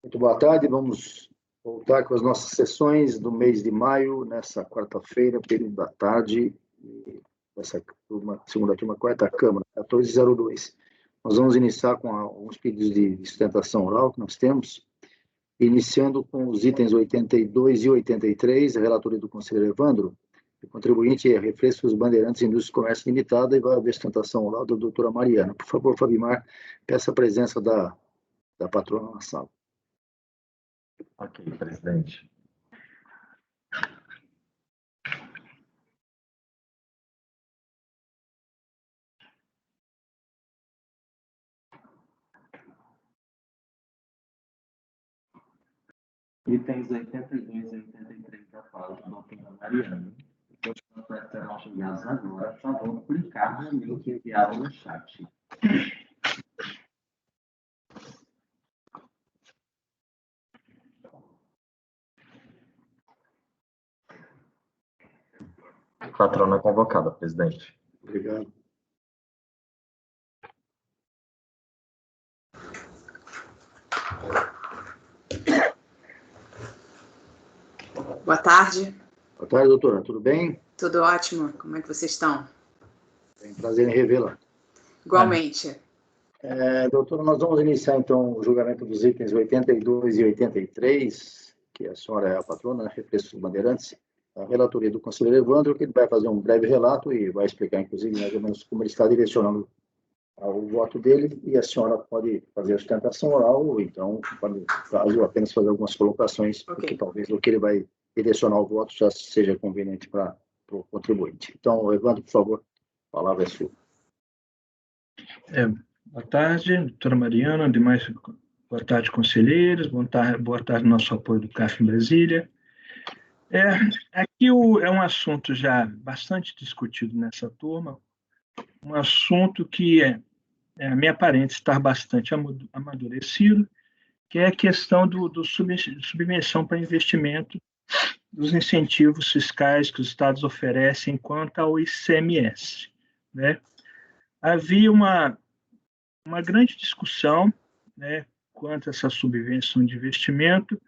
Muito boa tarde, vamos voltar com as nossas sessões do mês de maio, nessa quarta-feira, período da tarde, essa segunda turma, quarta Câmara, 1402. Nós vamos iniciar com alguns pedidos de sustentação oral que nós temos, iniciando com os itens 82 e 83, a relatoria do conselheiro Evandro. O contribuinte é Refrescos Bandeirantes Indústria e Comércio Limitada, e vai haver sustentação oral da doutora Mariana. Por favor, Fabimar, peça a presença da patrona na sala. Ok, presidente. Itens 82 e 83 da pauta da doutora Mariana. Os contratos serão enviados agora. Por favor, clicar no link enviado no chat. Patrona convocada, presidente. Obrigado. Boa tarde. Boa tarde, doutora. Tudo bem? Tudo ótimo. Como é que vocês estão? Tem prazer em revê-la. Igualmente. Doutora, nós vamos iniciar, então, o julgamento dos itens 82 e 83, que a senhora é a patrona, né, Refrescos Bandeirantes, a relatoria do conselheiro Evandro, que ele vai fazer um breve relato e vai explicar, inclusive, mais ou menos como ele está direcionando o voto dele, e a senhora pode fazer a sustentação oral, ou então, pode apenas fazer algumas colocações, porque talvez o que ele vai direcionar o voto já seja conveniente para o contribuinte. Então, Evandro, por favor, a palavra é sua. Boa tarde, doutora Mariana, demais, boa tarde, conselheiros, boa tarde, nosso apoio do CAF em Brasília. Aqui é um assunto já bastante discutido nessa turma, um assunto que me aparenta estar bastante amadurecido, que é a questão do submissão para investimento dos incentivos fiscais que os estados oferecem quanto ao ICMS, né? Havia uma grande discussão, né, quanto a essa subvenção de investimento,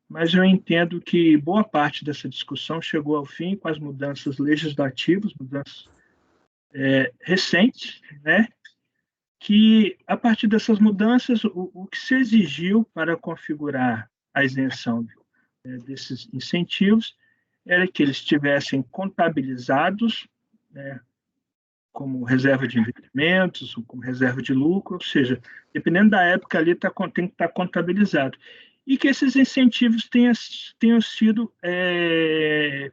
mas eu entendo que boa parte dessa discussão chegou ao fim com as mudanças legislativas, mudanças recentes, né, que a partir dessas mudanças, o que se exigiu para configurar a isenção desses incentivos era que eles estivessem contabilizados, né, como reserva de investimentos, como reserva de lucro, ou seja, dependendo da época ali tem que estar contabilizado. E que esses incentivos tenham sido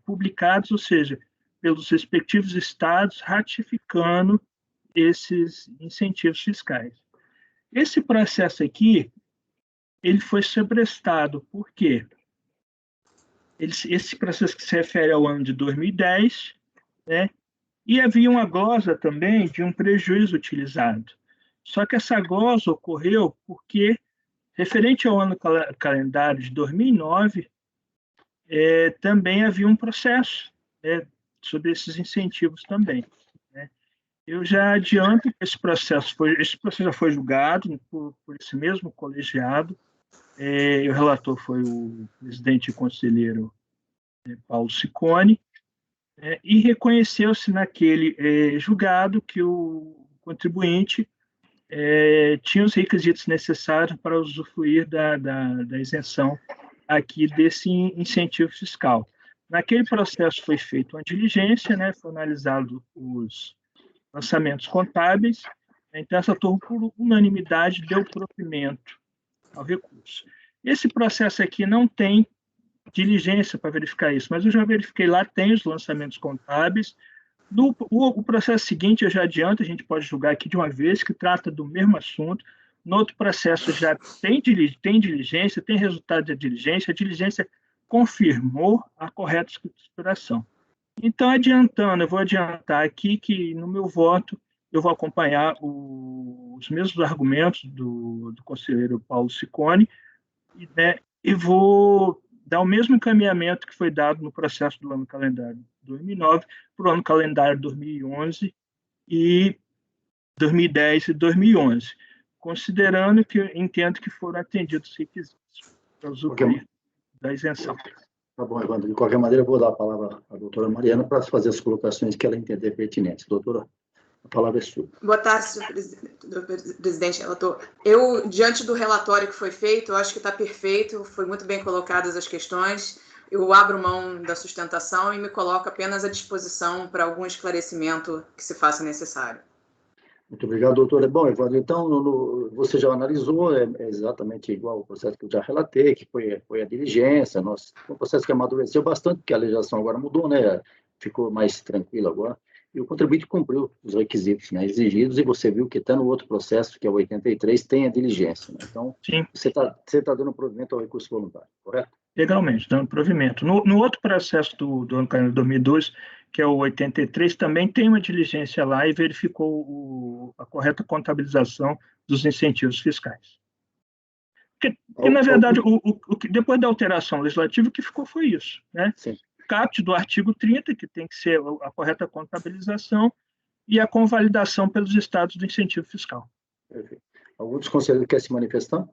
publicados, ou seja, pelos respectivos estados, ratificando esses incentivos fiscais. Esse processo aqui, ele foi sobrestado, por quê? Esse processo que se refere ao ano de 2010, né? E havia uma glosa também de um prejuízo utilizado. Só que essa glosa ocorreu porque, referente ao ano calendário de 2009, também havia um processo sobre esses incentivos também, né? Eu já adianto que esse processo já foi julgado por esse mesmo colegiado. O relator foi o presidente e conselheiro Paulo Ciccone, e reconheceu-se naquele julgado que o contribuinte tinha os requisitos necessários para usufruir da isenção aqui desse incentivo fiscal. Naquele processo foi feita uma diligência, né, foi analisado os lançamentos contábeis, então essa turma, por unanimidade, deu provimento ao recurso. Esse processo aqui não tem diligência para verificar isso, mas eu já verifiquei lá, tem os lançamentos contábeis. O processo seguinte, eu já adianto, a gente pode julgar aqui de uma vez, que trata do mesmo assunto. No outro processo já tem diligência, tem resultado da diligência, a diligência confirmou a correta escrituração. Então, eu vou adiantar aqui que no meu voto eu vou acompanhar os mesmos argumentos do conselheiro Paulo Ciccone, e vou dar o mesmo encaminhamento que foi dado no processo do ano calendário 2009 para o ano calendário 2011 e 2010 e 2011, considerando que eu entendo que foram atendidos os requisitos para usufruir da isenção. Tá bom, Evandro. De qualquer maneira, eu vou dar a palavra à doutora Mariana para fazer as colocações que ela entender pertinentes. Doutora, a palavra é sua. Boa tarde, senhor presidente, relator. Eu, diante do relatório que foi feito, eu acho que está perfeito, foi muito bem colocadas as questões. Eu abro mão da sustentação e me coloco apenas à disposição para algum esclarecimento que se faça necessário. Muito obrigado, doutora. Bom, Evandro, então, você já analisou, é exatamente igual ao processo que eu já relatei, que foi a diligência, um processo que amadureceu bastante, porque a legislação agora mudou, né? Ficou mais tranquilo agora, e o contribuinte cumpriu os requisitos, né, exigidos, e você viu que está no outro processo, que é o 83, tem a diligência, né? Então, Sim. você tá dando provimento ao recurso voluntário, correto? Legalmente, dando provimento. No outro processo do ano de 2002, que é o 83, também tem uma diligência lá e verificou a correta contabilização dos incentivos fiscais. Porque na verdade, depois da alteração legislativa, o que ficou foi isso, né? Sim. Caput do artigo 30, que tem que ser a correta contabilização, e a convalidação pelos estados do incentivo fiscal. Perfeito. Algum dos conselheiros quer se manifestar?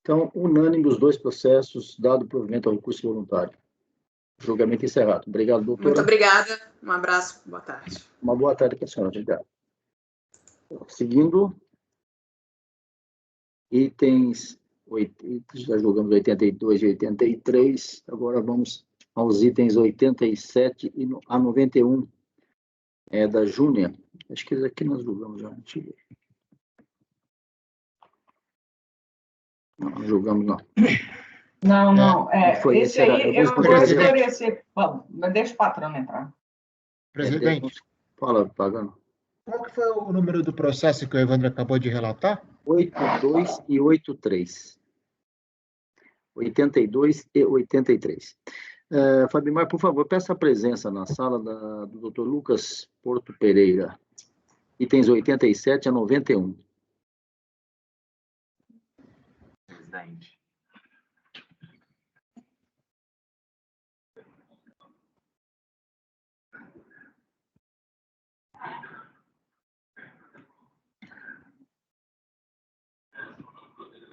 Então, unânime os dois processos, dado provimento ao recurso voluntário. Julgamento encerrado. Obrigado, doutora. Muito obrigada. Um abraço. Boa tarde. Uma boa tarde para a senhora. Obrigado. Seguindo, itens, já julgamos 82 e 83, agora vamos aos itens 87 a 91, da Júnia. Acho que aqui nós julgamos já. Não julgamos, não. Não. Foi Esse aí eu vou presidente. esclarecer. Vamos, deixa o patrão entrar. Presidente, Fala, Pagano. qual que foi o número do processo que o Evandro acabou de relatar? 82 e 83. 82 e 83. Fabimar, por favor, peça a presença na sala do Dr. Lucas Porto Pereira. Itens 87 a 91. Presidente.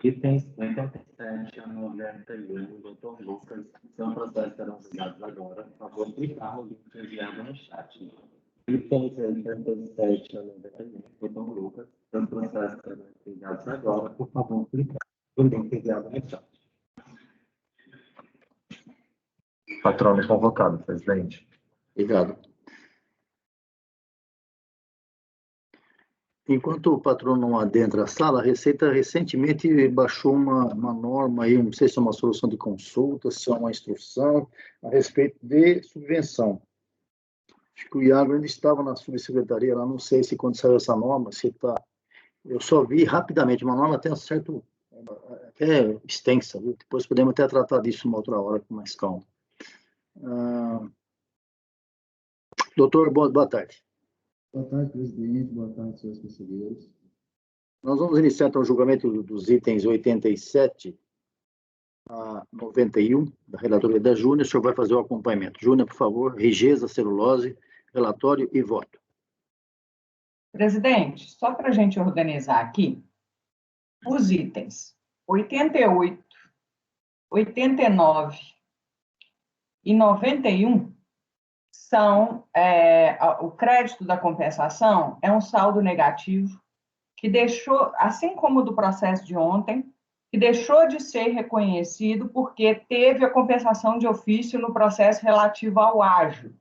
Itens 87 a 91 do Dr. Lucas são processos que serão julgados agora. Por favor, clicar no link enviado no chat. Itens 87 a 91 do Dr. Lucas são processos que serão julgados agora. Por favor, clicar no link enviado no chat. Patrono convocado, presidente. Obrigado. Enquanto o patrão não adentra a sala, a Receita recentemente baixou uma norma aí, não sei se é uma solução de consulta, se é uma instrução, a respeito de subvenção. Acho que o Iago ainda estava na subsecretaria lá, não sei se quando saiu essa norma, se está... Eu só vi rapidamente, uma norma até extensa, viu? Depois podemos até tratar disso uma outra hora com mais calma. Doutor, boa tarde. Boa tarde, presidente. Boa tarde, senhores conselheiros. Nós vamos iniciar então o julgamento dos itens 87 a 91 da relatoria da Júnia. O senhor vai fazer o acompanhamento. Júnia, por favor, Rigeza, celulose, relatório e voto. Presidente, só para a gente organizar aqui, os itens 88, 89 e 91 são, o crédito da compensação é um saldo negativo que deixou, assim como o do processo de ontem, que deixou de ser reconhecido porque teve a compensação de ofício no processo relativo ao ágio,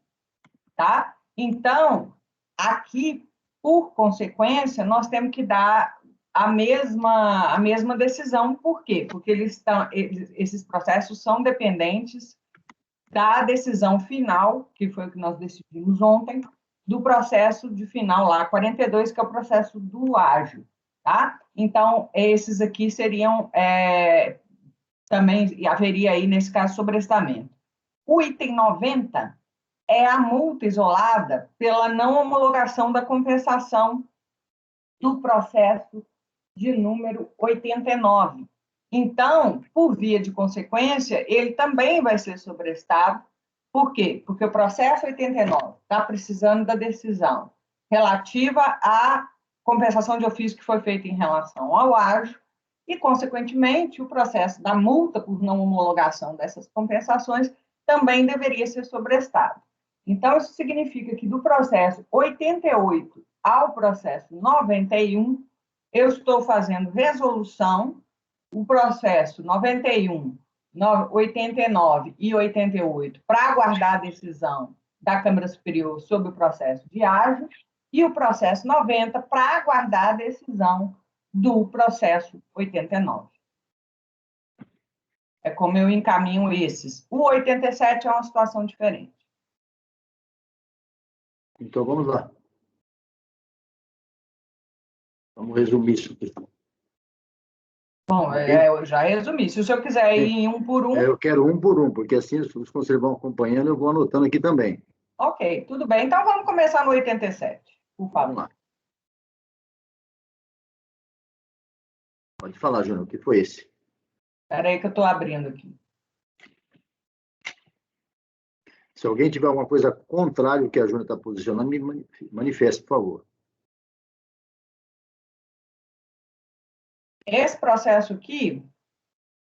tá? Então, aqui, por consequência, nós temos que dar a mesma decisão. Por quê? Porque esses processos são dependentes da decisão final, que foi o que nós decidimos ontem, do processo de final lá, 42, que é o processo do ágio, tá? Então, esses aqui seriam, também haveria aí, nesse caso, sobrestamento. O item 90 é a multa isolada pela não homologação da compensação do processo de número 89. Então, por via de consequência, ele também vai ser sobrestado. Por quê? Porque o processo 89 está precisando da decisão relativa à compensação de ofício que foi feita em relação ao ágio e, consequentemente, o processo da multa por não homologação dessas compensações também deveria ser sobrestado. Então, isso significa que do processo 88 ao processo 91, eu estou fazendo resolução, o processo 91, 89 e 88 para aguardar a decisão da Câmara Superior sobre o processo de ágio e o processo 90 para aguardar a decisão do processo 89. É como eu encaminho esses. O 87 é uma situação diferente. Então, vamos lá. Vamos resumir isso aqui. Bom, eu já resumi. Se o senhor quiser ir em um por um... Eu quero um por um, porque assim os conselheiros vão acompanhando, eu vou anotando aqui também. Ok, tudo bem. Então, vamos começar no 87, por favor. Vamos lá. Pode falar, Júnior, o que foi esse? Espera aí que eu estou abrindo aqui. Se alguém tiver alguma coisa contrária ao que a Júnior está posicionando, me manifeste, por favor. Esse processo aqui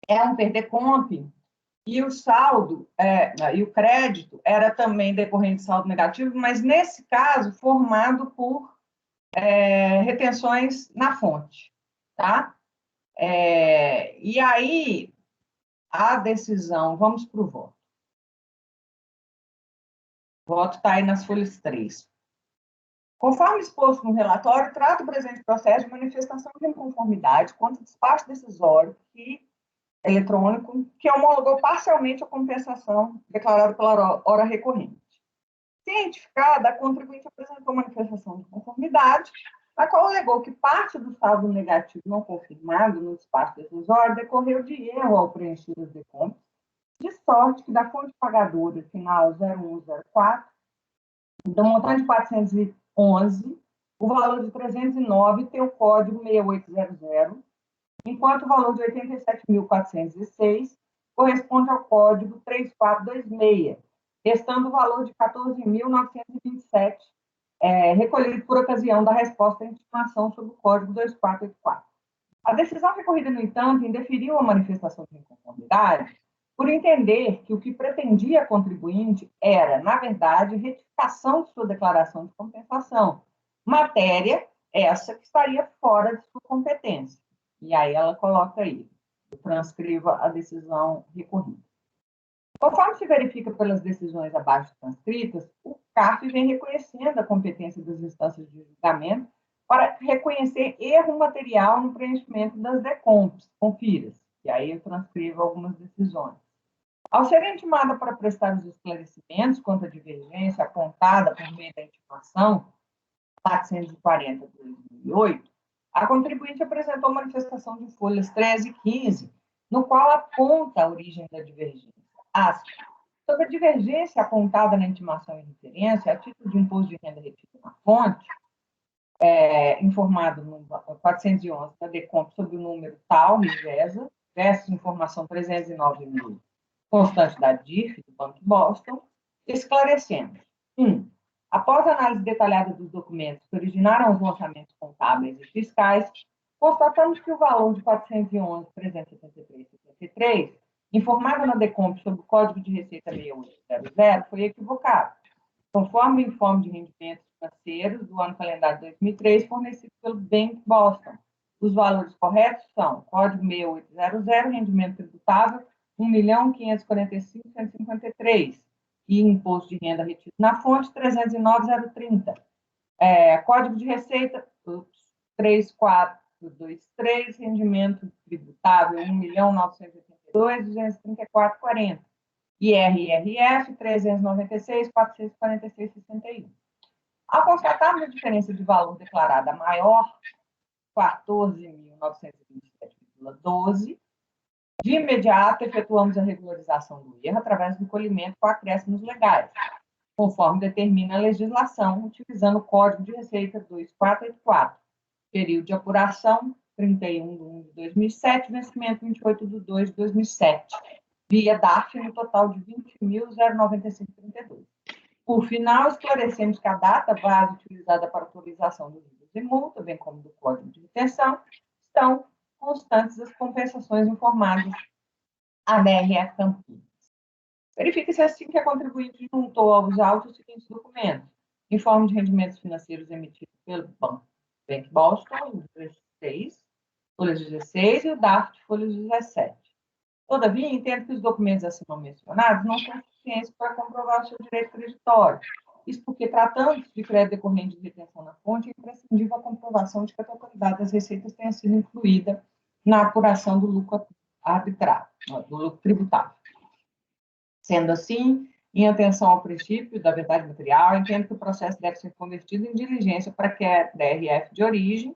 é um PERDECOMP e o saldo, e o crédito era também decorrente de saldo negativo, mas nesse caso formado por retenções na fonte, tá? E aí, a decisão, vamos para o voto. O voto está aí nas folhas 3. Conforme exposto no relatório, trata o presente processo de manifestação de inconformidade contra o despacho decisório eletrônico que homologou parcialmente a compensação declarada pela hora recorrente. Cientificada, a contribuinte apresentou manifestação de conformidade, a qual alegou que parte do saldo negativo não confirmado no despacho decisório decorreu de erro ao preencher os decompos, de sorte que da fonte pagadora final 0104, do montante de 411, o valor de 309 tem o código 6800, enquanto o valor de 87.406 corresponde ao código 3426, restando o valor de 14.927, recolhido por ocasião da resposta à intimação sob o código 2484. A decisão recorrida, no entanto, indeferiu a manifestação de inconformidade por entender que o que pretendia a contribuinte era, na verdade, retificação de sua declaração de compensação, matéria essa que estaria fora de sua competência. E aí ela coloca aí, transcreva a decisão recorrida. Conforme se verifica pelas decisões abaixo transcritas, o CARF vem reconhecendo a competência das instâncias de julgamento para reconhecer erro material no preenchimento das DECOMPs, confiras. E aí eu transcrevo algumas decisões. Ao ser intimada para prestar os esclarecimentos quanto à divergência apontada por meio da intimação 440/2008, a contribuinte apresentou manifestação de folhas 13 e 15, no qual aponta a origem da divergência. Sobre a divergência apontada na intimação e referência, a título de imposto de renda retido na fonte, informado no 411 da DECOMP sobre o número tal, RIVESA, versus informação 309.000, constante da DIF, do Banco de Boston, esclarecemos. 1. Após a análise detalhada dos documentos que originaram os lançamentos contábeis e fiscais, constatamos que o valor de 411.373,73, informado na DECOMP sobre o Código de Receita 6800, foi equivocado, conforme o informe de rendimentos financeiros do ano calendário 2003 fornecido pelo Bank Boston. Os valores corretos são Código 6800, rendimento tributável, 1.545.153, e imposto de renda retido na fonte, 309.030. Código de Receita, 3423, rendimento tributável, 1.982.234,40. IRRF, 396.446,61. Ao constatarmos a diferença de valor declarada maior, 14.927,12, de imediato, efetuamos a regularização do erro através do recolhimento com acréscimos legais, conforme determina a legislação, utilizando o Código de Receita 2484. Período de apuração, 31/1/2007, vencimento 28/2/2007. Via DARF, no total de 20.095,32. Por final, esclarecemos que a data base utilizada para autorização dos juros e multa, bem como do Código de Retenção, estão constantes as compensações informadas à DRF Campinas. Verifica-se assim que a contribuinte juntou aos autos os seguintes documentos: informe de rendimentos financeiros emitido pelo Bank Boston, 16, folha 16, e o DAFT, folha 17. Todavia, entendo que os documentos acima mencionados não são suficientes para comprovar o seu direito creditório. Isso porque, tratando-se de crédito decorrente de retenção na fonte, é imprescindível a comprovação de que a totalidade das receitas tenha sido incluída na apuração do lucro arbitrário, do lucro tributável. Sendo assim, em atenção ao princípio da verdade material, entendo que o processo deve ser convertido em diligência para que a DRF de origem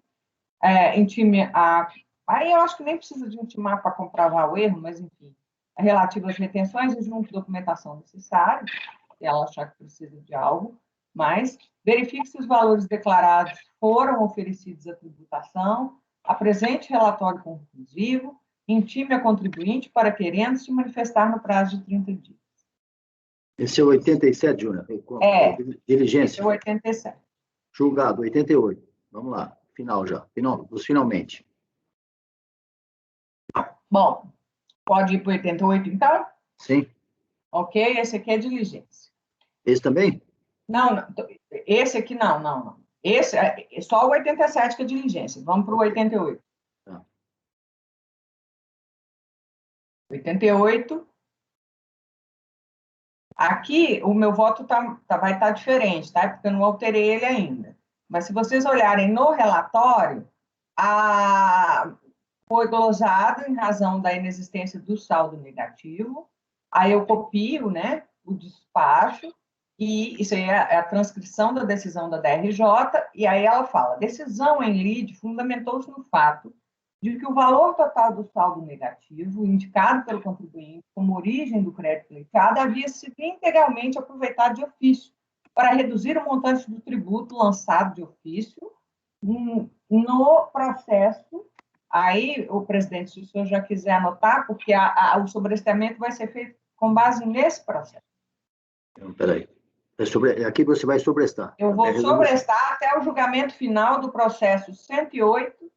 intime a... Aí eu acho que nem precisa de intimar para comprovar o erro, mas, enfim, relativa às retenções e junto documentação necessária, se ela achar que precisa de algo, mas verifique se os valores declarados foram oferecidos à tributação, apresente relatório conclusivo, intime a contribuinte para querendo se manifestar no prazo de 30 dias. Esse é o 87, Júnior? Diligência. Esse é o 87. Julgado, 88. Vamos lá, final já. Finalmente. Bom, pode ir para o 88, então? Sim. Ok, esse aqui é diligência. Esse também? Não, esse aqui não. Esse é só o 87 que é diligência. Vamos para o 88. Tá. 88. Aqui, o meu voto vai estar diferente, tá? Porque eu não alterei ele ainda. Mas se vocês olharem no relatório, foi glosado em razão da inexistência do saldo negativo. Aí eu copio, né, o despacho, e isso aí é a transcrição da decisão da DRJ, e aí ela fala: decisão em lide fundamentou-se no fato de que o valor total do saldo negativo, indicado pelo contribuinte como origem do crédito pleiteado, havia sido integralmente aproveitado de ofício para reduzir o montante do tributo lançado de ofício no processo. Aí, o presidente, se o senhor já quiser anotar, porque o sobrestamento vai ser feito com base nesse processo. Então, peraí. Aqui você vai sobrestar. Eu vou sobrestar até o julgamento final do processo 108.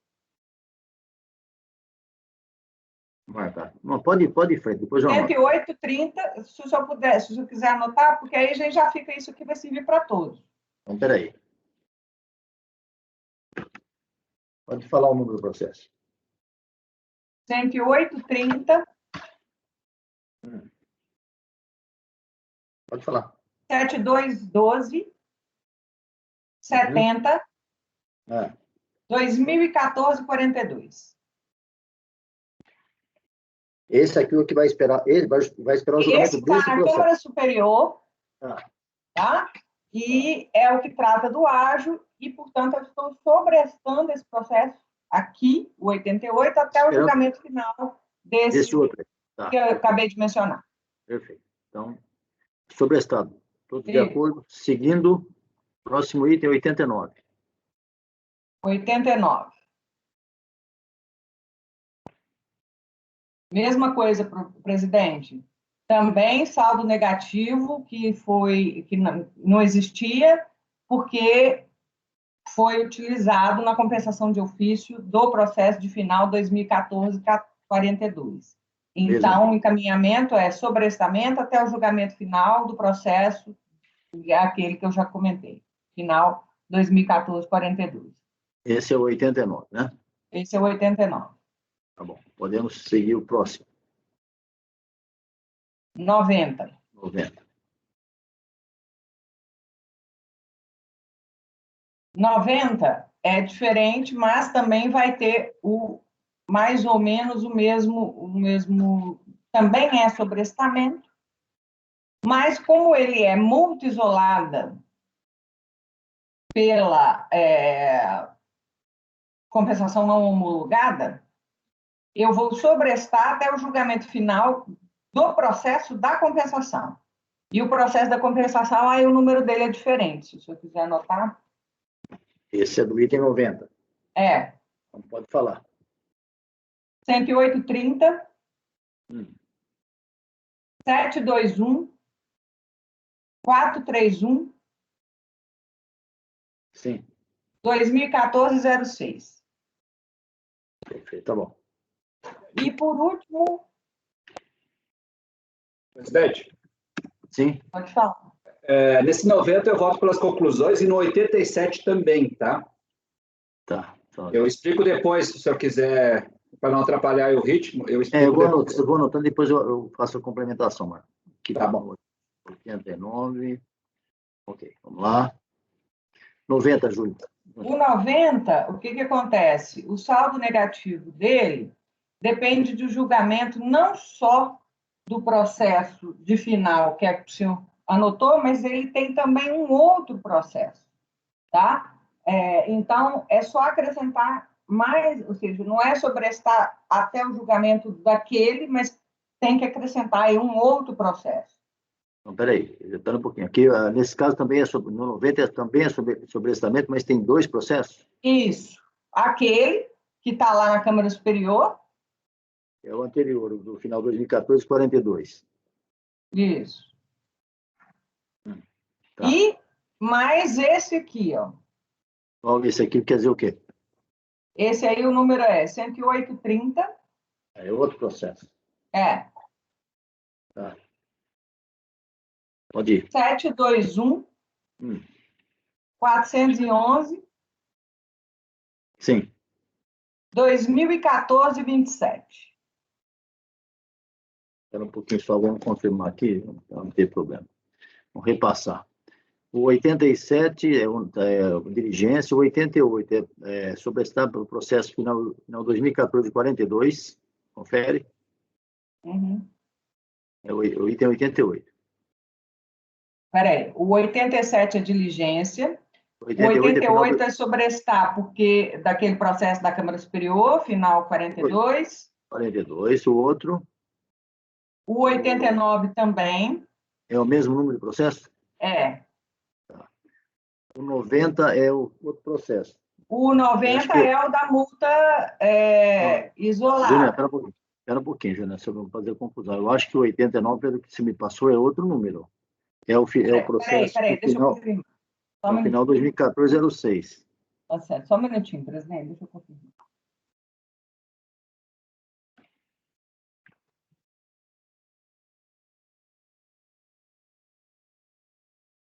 Tá. Não, pode ir em frente, depois eu anoto. 108:30, se o senhor quiser anotar, porque aí a gente já fica, isso aqui vai servir para todos. Então, peraí. Pode falar o número do processo. 108:30. Pode falar. 7212 70 2014 42. Esse aqui é o que vai esperar. Ele vai esperar o julgamento Esse está na Câmara Superior, tá? E é o que trata do ágio, e, portanto, eu estou sobrestando esse processo aqui, o 88, até o julgamento final desse outro. Tá. Que eu acabei de mencionar. Perfeito. Então, sobrestado. Todos de acordo? Seguindo, próximo item, 89. 89. Mesma coisa para o presidente. Também saldo negativo, que não existia, porque foi utilizado na compensação de ofício do processo de final 2014-42. Então, o encaminhamento é sobrestamento até o julgamento final do processo, aquele que eu já comentei, final 2014-42. Esse é o 89, né? Esse é o 89. Tá bom. Podemos seguir o próximo. 90. 90 é diferente, mas também vai ter mais ou menos o mesmo, também é sobrestamento, mas como ele é multa isolada pela compensação não homologada, eu vou sobrestar até o julgamento final do processo da compensação. E o processo da compensação, aí o número dele é diferente, se o senhor quiser anotar. Esse é do item 90. Então, pode falar. 108:30, 721, 431, Sim. 2014-06. Perfeito, tá bom. E, por último, Presidente, Sim? pode falar. nesse 90 eu voto pelas conclusões e no 87 também, tá? Tá. Eu explico depois, se o senhor quiser, para não atrapalhar o ritmo, eu Eu explico depois. vou anotando, depois eu faço a complementação, Marco. Aqui Tá bom. 89. Ok, vamos lá. 90, Júlio. O 90, o que acontece? O saldo negativo dele depende do julgamento não só do processo de final, que é que o senhor anotou, mas ele tem também um outro processo, tá? Então, é só acrescentar mais, ou seja, não é sobrestar até o julgamento daquele, mas tem que acrescentar aí um outro processo. Então, peraí, espera um pouquinho. Aqui, nesse caso, também no 90 também é sobrestamento, mas tem dois processos? Isso. Aquele que está lá na Câmara Superior. É o anterior, o do final de 2014, 42. Isso. Tá. E mais esse aqui, ó. Esse aqui quer dizer o quê? Esse aí, o número é 10830. É outro processo. É. Tá. Pode ir. 721. 411. Sim. 2014-27. Espera um pouquinho só, vamos confirmar aqui, não tem problema. Vamos repassar. O 87 é diligência, o 88 é sobrestar para o processo final 2014, 42. Confere. Uhum. É o item 88. Peraí, o 87 é diligência, o 88 é sobrestar, porque daquele processo da Câmara Superior, final 42. 42, o outro. O 89 também. É o mesmo número de processo? É. Tá. O 90 é o outro processo. O 90 é o da multa isolada. Júnior, espera um pouquinho, Júnior, se eu não fazer confusão. Eu acho que o 89, pelo que você me passou, é outro número. É o processo Peraí, deixa eu confirmar. No final 2014, 06. Tá certo, só um minutinho, presidente, deixa eu confirmar.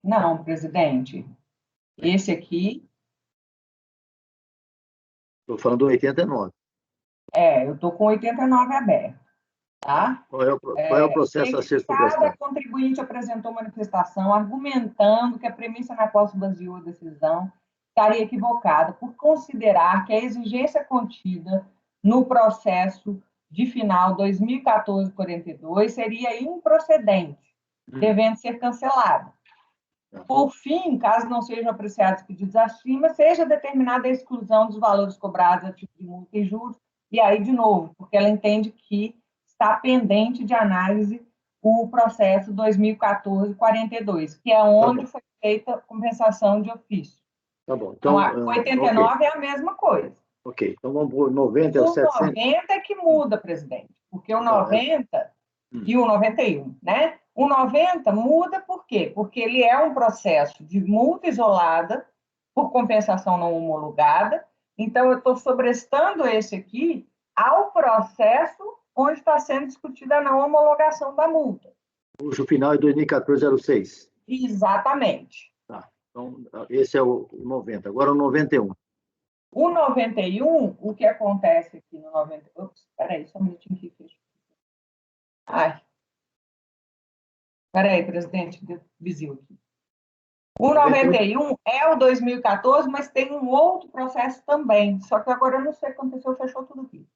Não, presidente. Esse aqui. Estou falando do 89. Eu estou com 89 aberto. Tá? Qual é o processo a ser sobrestado? Cada contribuinte apresentou manifestação argumentando que a premissa na qual se baseou a decisão estaria equivocada por considerar que a exigência contida no processo de final 2014-42 seria improcedente, devendo ser cancelada. Por fim, caso não sejam apreciados pedidos acima, seja determinada a exclusão dos valores cobrados a título de multa e juros, e aí, de novo, porque ela entende que está pendente de análise o processo 2014-42, que é onde foi feita a compensação de ofício. Tá bom. Então, a 89 okay. É a mesma coisa. Ok, então vamos por 90 é o 700. O 90 é que muda, presidente, porque o 90 e o 91, né? O 90 muda por quê? Porque ele é um processo de multa isolada por compensação não homologada. Então, eu estou sobrestando esse aqui ao processo onde está sendo discutida a não homologação da multa. Cujo final é 2014-06. Exatamente. Tá. Então, esse é o 90. Agora o 91. O 91, o que acontece aqui no 90... Ops, peraí, só um minutinho aqui. Ai. Peraí, presidente, vizinho aqui. O 91 é o 2014, mas tem um outro processo também. Só que agora eu não sei o que aconteceu, fechou tudo aqui.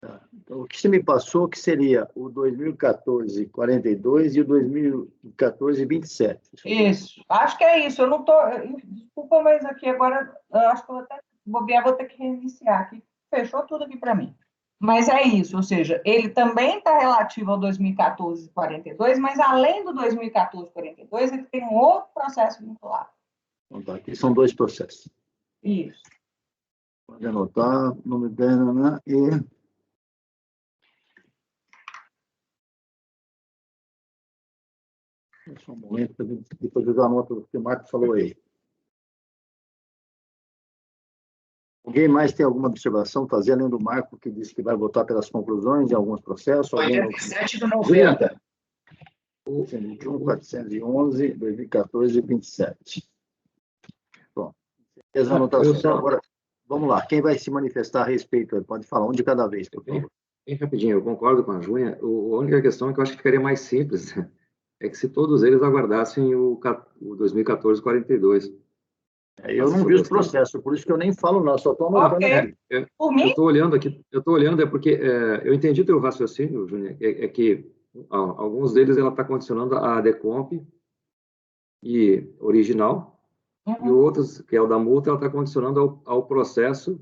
Tá. Então, o que você me passou que seria o 2014-42 e o 2014-27. Isso, acho que é isso. Eu não estou. Desculpa, mas aqui agora eu acho que eu vou até bobear, vou ter que reiniciar aqui. Fechou tudo aqui para mim. Mas é isso, ou seja, ele também está relativo ao 2014-42, mas além do 2014-42, ele tem um outro processo vinculado. Então, tá, aqui são dois processos. Isso. Pode anotar, nome dela e... Só um momento, depois eu já anoto o que o Marco falou aí. Alguém mais tem alguma observação a fazer, além do Marco, que disse que vai votar pelas conclusões em alguns processos? 87 do 90. 121, 411, 2014 e 27. Bom, as anotações. Agora, vamos lá. Quem vai se manifestar a respeito? Pode falar, um de cada vez, por favor. Bem rapidinho, eu concordo com a Júnia. A única questão é que eu acho que ficaria mais simples é que se todos eles aguardassem o 2014-42. Eu não vi os processos, por isso que eu nem falo, não, só estou anotando aqui. Por mim? Eu estou olhando aqui, porque eu entendi teu raciocínio, Júnior, é que alguns deles ela está condicionando a Decomp e original, e outros, que é o da multa, ela está condicionando ao processo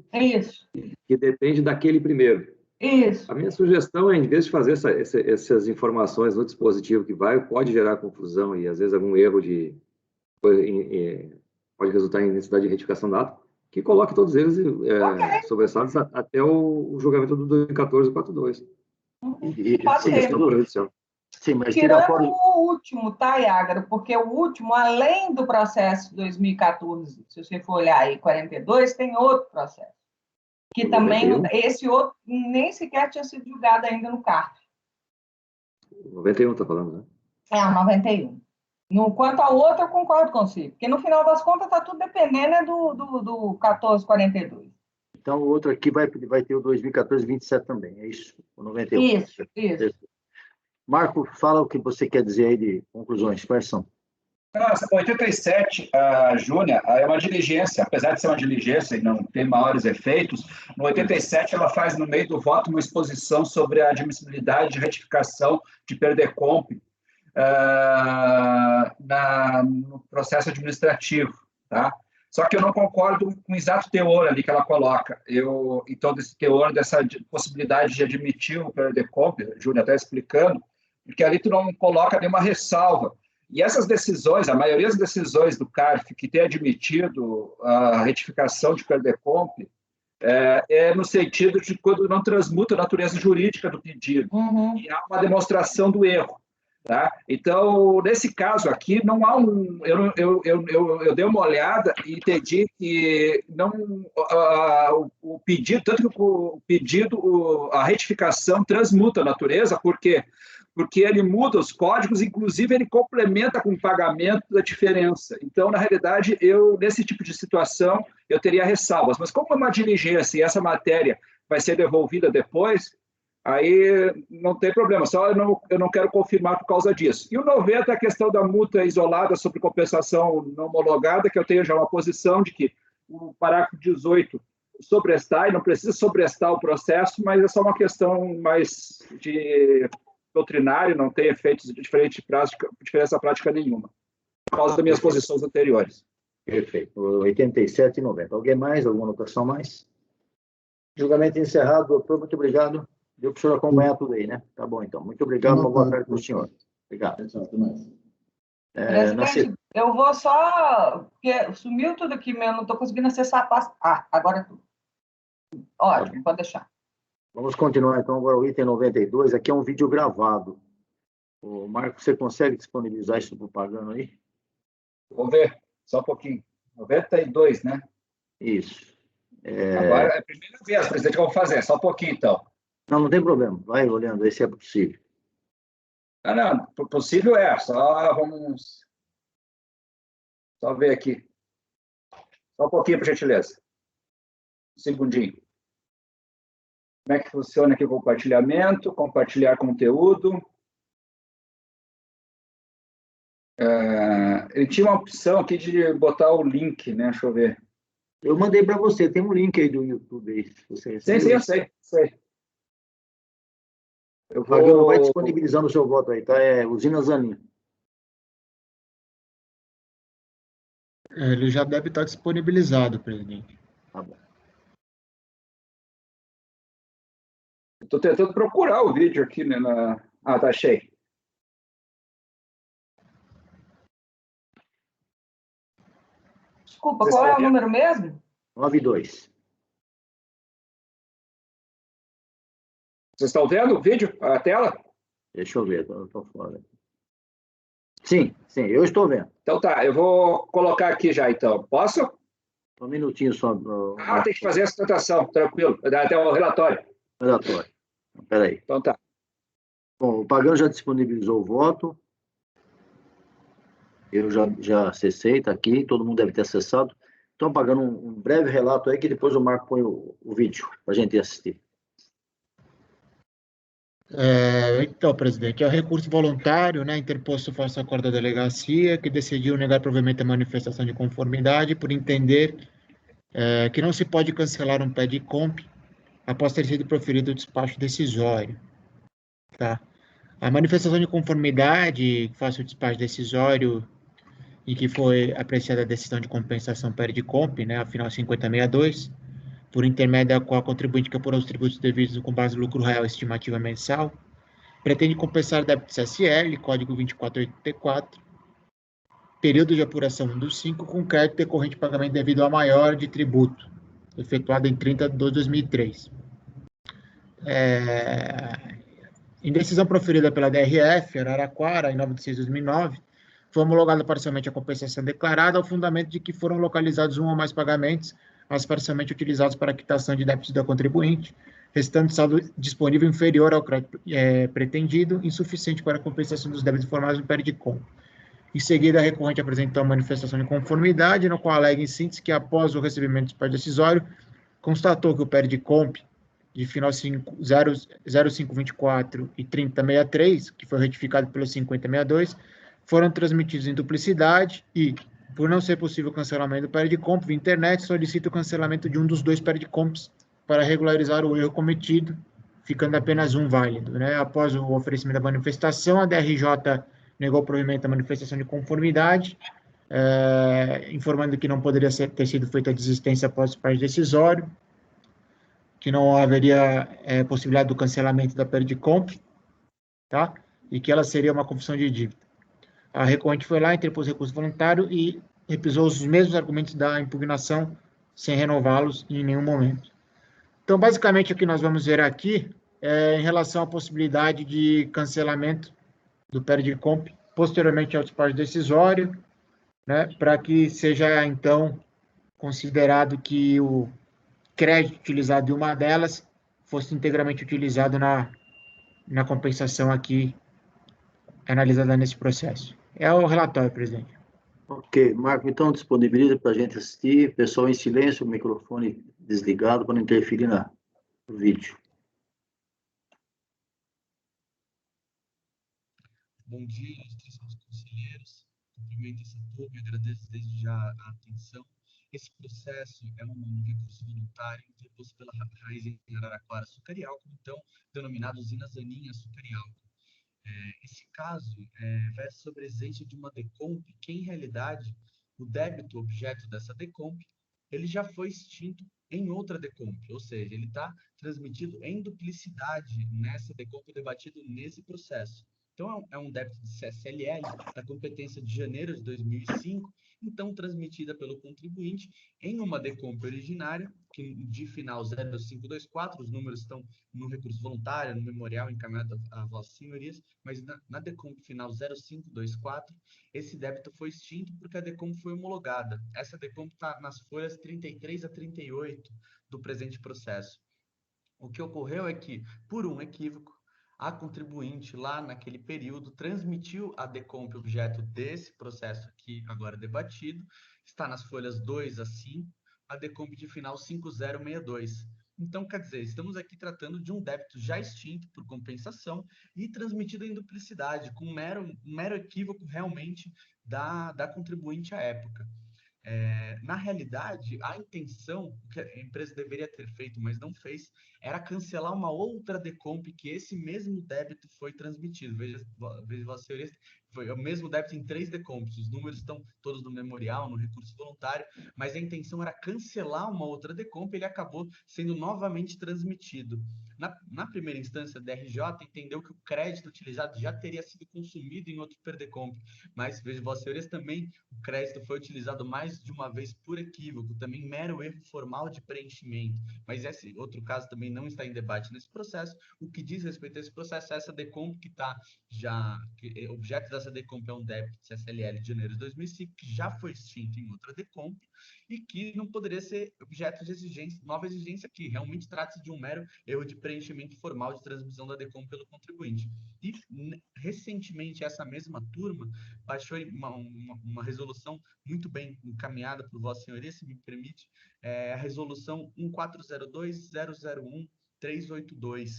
que depende daquele primeiro. Isso. A minha sugestão é, em vez de fazer essas informações no dispositivo que pode gerar confusão e, às vezes, algum erro pode resultar em necessidade de retificação da ata, que coloque todos eles sobressados até o julgamento do 2014-42. Sim, mas tirando o último, tá, Iágaro? Porque o último, além do processo 2014, se você for olhar aí, 42, tem outro processo. Que também, esse outro nem sequer tinha sido julgado ainda no CARF. 91 está falando, né? É, 91. Quanto ao outro, eu concordo com você. Porque, no final das contas, está tudo dependendo do 1442. Então, o outro aqui vai ter o 2014-27 também, é isso? O 91. Isso. Marco, fala o que você quer dizer aí de conclusões. Quais são? 87, Júnia, é uma diligência, apesar de ser uma diligência e não ter maiores efeitos, no 87 ela faz no meio do voto uma exposição sobre a admissibilidade de retificação de Perdecomp no processo administrativo, tá? Só que eu não concordo com o exato teor ali que ela coloca. Então, desse teor, dessa possibilidade de admitir o Perdecomp, a Júlia está explicando, porque ali tu não coloca nenhuma ressalva. E essas decisões, a maioria das decisões do CARF que tem admitido a retificação de Perdecomp é no sentido de quando não transmuta a natureza jurídica do pedido. E há uma demonstração do erro. Tá? Então, nesse caso aqui, não há eu dei uma olhada e entendi que não, o pedido, tanto que o pedido, a retificação transmuta a natureza, por quê? Porque ele muda os códigos, inclusive ele complementa com o pagamento da diferença. Então, na realidade, nesse tipo de situação, eu teria ressalvas. Mas como é uma diligência e essa matéria vai ser devolvida depois, aí não tem problema, só eu não quero confirmar por causa disso. E o 90 é a questão da multa isolada sobre compensação não homologada, que eu tenho já uma posição de que o parágrafo 18 sobrestar, e não precisa sobrestar o processo, mas é só uma questão mais de doutrinário, não tem efeitos de diferença prática nenhuma, por causa das minhas posições anteriores. Perfeito. 87 e 90. Alguém mais? Alguma anotação mais? Julgamento encerrado, doutor. Muito obrigado. Deu para o senhor acompanhar tudo aí, né? Tá bom, então. Muito obrigado. Uma boa tarde para o senhor. Obrigado. Presidente, eu vou só... Porque sumiu tudo aqui mesmo, não estou conseguindo acessar a pasta. Agora é tudo. Ótimo, pode deixar. Vamos continuar, então, agora o item 92. Aqui é um vídeo gravado. O Marco, você consegue disponibilizar isso propaganda aí? Vou ver, só um pouquinho. 92, né? Isso. Agora é a primeira vez, presidente, que eu vou fazer. Só um pouquinho, então. Não tem problema. Vai olhando aí se é possível. Não, possível só vamos... Só ver aqui. Só um pouquinho, por gentileza. Um segundinho. Como é que funciona aqui o compartilhamento? Compartilhar conteúdo. Ele tinha uma opção aqui de botar o link, né? Deixa eu ver. Eu mandei para você. Tem um link aí do YouTube aí. Sim, eu sei. O Fabiano vai disponibilizando o seu voto aí, tá? É Usina Zanin. Ele já deve estar disponibilizado, presidente. Tá bom. Estou tentando procurar o vídeo aqui, né? Tá, achei. Desculpa, qual é o número mesmo? 92. Vocês estão vendo o vídeo, a tela? Deixa eu ver, eu estou fora. Sim, eu estou vendo. Então tá, eu vou colocar aqui já, então. Posso? Um minutinho só. Tem que fazer a sustentação, tranquilo. Até o relatório. Relatório. Espera aí. Então tá. Bom, o Pagano já disponibilizou o voto. Eu já acessei, está aqui, todo mundo deve ter acessado. Então, Pagano, um breve relato aí, que depois o Marco põe o vídeo para a gente assistir. Então, presidente, é o recurso voluntário, né, interposto face ao acordo da delegacia, que decidiu negar provimento à manifestação de conformidade por entender que não se pode cancelar um pé de comp após ter sido proferido o despacho decisório. Tá? A manifestação de conformidade face ao despacho decisório e que foi apreciada a decisão de compensação pé de comp, né, afinal 5062, por intermédio da qual a contribuinte que apurou os tributos devidos com base no lucro real estimativa mensal, pretende compensar débito CSL, código 2484, período de apuração 1 do 5, com crédito decorrente de pagamento devido a maior de tributo, efetuado em 30 de 2003. Em decisão proferida pela DRF, Araraquara, em 9 de 6 de 2009, foi homologada parcialmente a compensação declarada ao fundamento de que foram localizados um ou mais pagamentos, mas parcialmente utilizados para a quitação de débitos da contribuinte, restando saldo disponível inferior ao crédito pretendido, insuficiente para a compensação dos débitos informados no PERDICOM. Em seguida, a recorrente apresentou a manifestação de conformidade, no qual alega em síntese que, após o recebimento do despacho decisório, constatou que o PERDICOMP de final 0524 e 3063, que foi retificado pelo 5062, foram transmitidos em duplicidade e, por não ser possível o cancelamento do PERDICOMP via internet, solicita o cancelamento de um dos dois PERDICOMPs para regularizar o erro cometido, ficando apenas um válido. Né? Após o oferecimento da manifestação, a DRJ negou o provimento da manifestação de conformidade, informando que não poderia ter sido feita a desistência após o despacho decisório, que não haveria possibilidade do cancelamento da PERDICOMP, tá? E que ela seria uma confissão de dívida. A recorrente foi lá, interpôs recurso voluntário e repisou os mesmos argumentos da impugnação, sem renová-los em nenhum momento. Então, basicamente, o que nós vamos ver aqui é em relação à possibilidade de cancelamento do PERDICOMP, posteriormente ao despacho decisório, né, para que seja, então, considerado que o crédito utilizado em uma delas fosse integralmente utilizado na compensação aqui analisada nesse processo. É o relatório, presidente. Ok, Marco, então disponibiliza para a gente assistir, pessoal em silêncio, o microfone desligado para não interferir no vídeo. Bom dia, ilustrações conselheiros. Cumprimento essa turma e agradeço desde já a atenção. Esse processo é um recurso voluntário interposto pela Raiz em Araraquara Açucarial, então denominado usina Zanin Açucarial. Esse caso versa sobre a exigência de uma decomp, que em realidade o débito objeto dessa decomp ele já foi extinto em outra decomp, ou seja, ele está transmitido em duplicidade nessa decomp debatido nesse processo. Então, é um débito de CSLL da competência de janeiro de 2005, então transmitida pelo contribuinte em uma decomp originária, que de final 0524, os números estão no recurso voluntário, no memorial encaminhado a vossas senhorias, mas na decomp final 0524, esse débito foi extinto porque a decomp foi homologada. Essa decomp está nas folhas 33 a 38 do presente processo. O que ocorreu é que, por um equívoco, a contribuinte lá naquele período transmitiu a decomp objeto desse processo aqui agora debatido, está nas folhas 2 a 5, a decomp de final 5062. Então, quer dizer, estamos aqui tratando de um débito já extinto por compensação e transmitido em duplicidade, com um mero equívoco realmente da contribuinte à época. Na realidade, a intenção que a empresa deveria ter feito, mas não fez, era cancelar uma outra decomp que esse mesmo débito foi transmitido. Veja, Vossa Senhoria, foi o mesmo débito em 3 decomps. Os números estão todos no memorial, no recurso voluntário, mas a intenção era cancelar uma outra decomp e ele acabou sendo novamente transmitido. Na primeira instância, a DRJ entendeu que o crédito utilizado já teria sido consumido em outro perdecomp, mas, veja, Vossa Senhoria, também o crédito foi utilizado mais de uma vez por equívoco, também mero erro formal de preenchimento, mas esse outro caso também não está em debate nesse processo. O que diz respeito a esse processo é essa decomp que está já, objeto dessa essa decomp é um débito de CSLL de janeiro de 2005, que já foi extinto em outra decomp, e que não poderia ser objeto de exigência, nova exigência aqui. Realmente trata-se de um mero erro de preenchimento formal de transmissão da decomp pelo contribuinte. E, recentemente, essa mesma turma baixou uma resolução muito bem encaminhada por Vossa Senhoria, se me permite, a resolução 1402.001.382,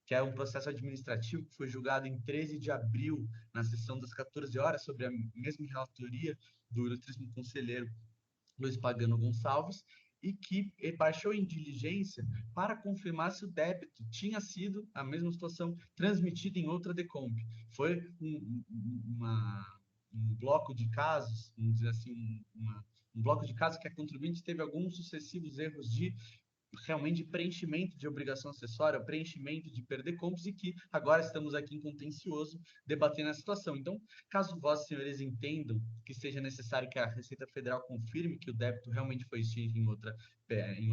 que é um processo administrativo que foi julgado em 13 de abril, na sessão das 14 horas, sobre a mesma relatoria do ilustríssimo conselheiro Luiz Pagano Gonçalves, e que baixou em diligência para confirmar se o débito tinha sido a mesma situação transmitida em outra decomp. Foi um bloco de casos, vamos dizer assim, um bloco de casos que a contribuinte teve alguns sucessivos erros de realmente preenchimento de obrigação acessória, preenchimento de perder compras, e que agora estamos aqui em contencioso debatendo a situação. Então, caso vossas senhores entendam que seja necessário que a Receita Federal confirme que o débito realmente foi extinto em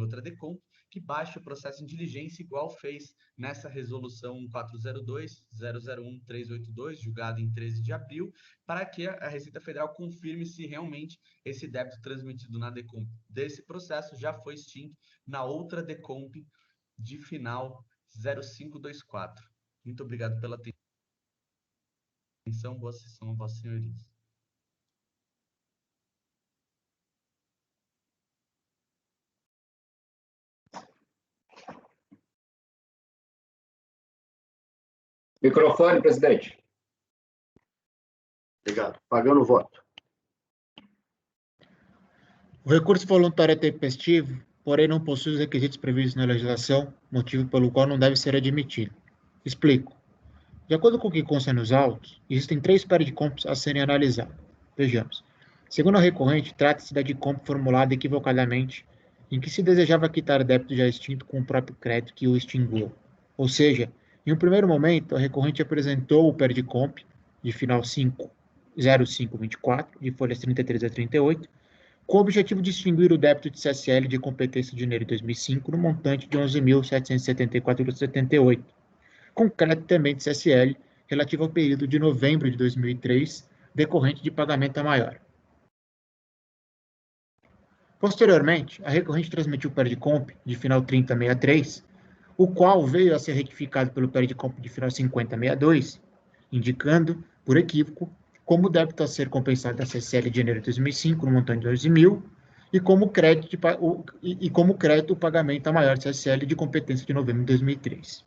outra decomp, que baixe o processo em diligência, igual fez nessa resolução 402.001.382, julgada em 13 de abril, para que a Receita Federal confirme se realmente esse débito transmitido na decomp desse processo já foi extinto na outra decomp de final 0524. Muito obrigado pela atenção. Boa sessão a vossas senhorias. Microfone, presidente. Obrigado. Pagando o voto. O recurso voluntário é tempestivo, porém não possui os requisitos previstos na legislação, motivo pelo qual não deve ser admitido. Explico. De acordo com o que consta nos autos, existem 3 pericompos a serem analisados. Vejamos. Segundo a recorrente, trata-se da decomp formulada equivocadamente, em que se desejava quitar débito já extinto com o próprio crédito que o extinguiu. Ou seja, em um primeiro momento, a recorrente apresentou o pericomp de final 0524, de folhas 33 a 38, com o objetivo de extinguir o débito de CSL de competência de janeiro de 2005 no montante de 11.774,78, com crédito também de CSL relativo ao período de novembro de 2003, decorrente de pagamento a maior. Posteriormente, a recorrente transmitiu o pericomp de final 3063, o qual veio a ser retificado pelo pericomp de final 5062, indicando, por equívoco, como débito a ser compensado da CSL de janeiro de 2005, no montante de 12.000, e como crédito o pagamento a maior CSL de competência de novembro de 2003.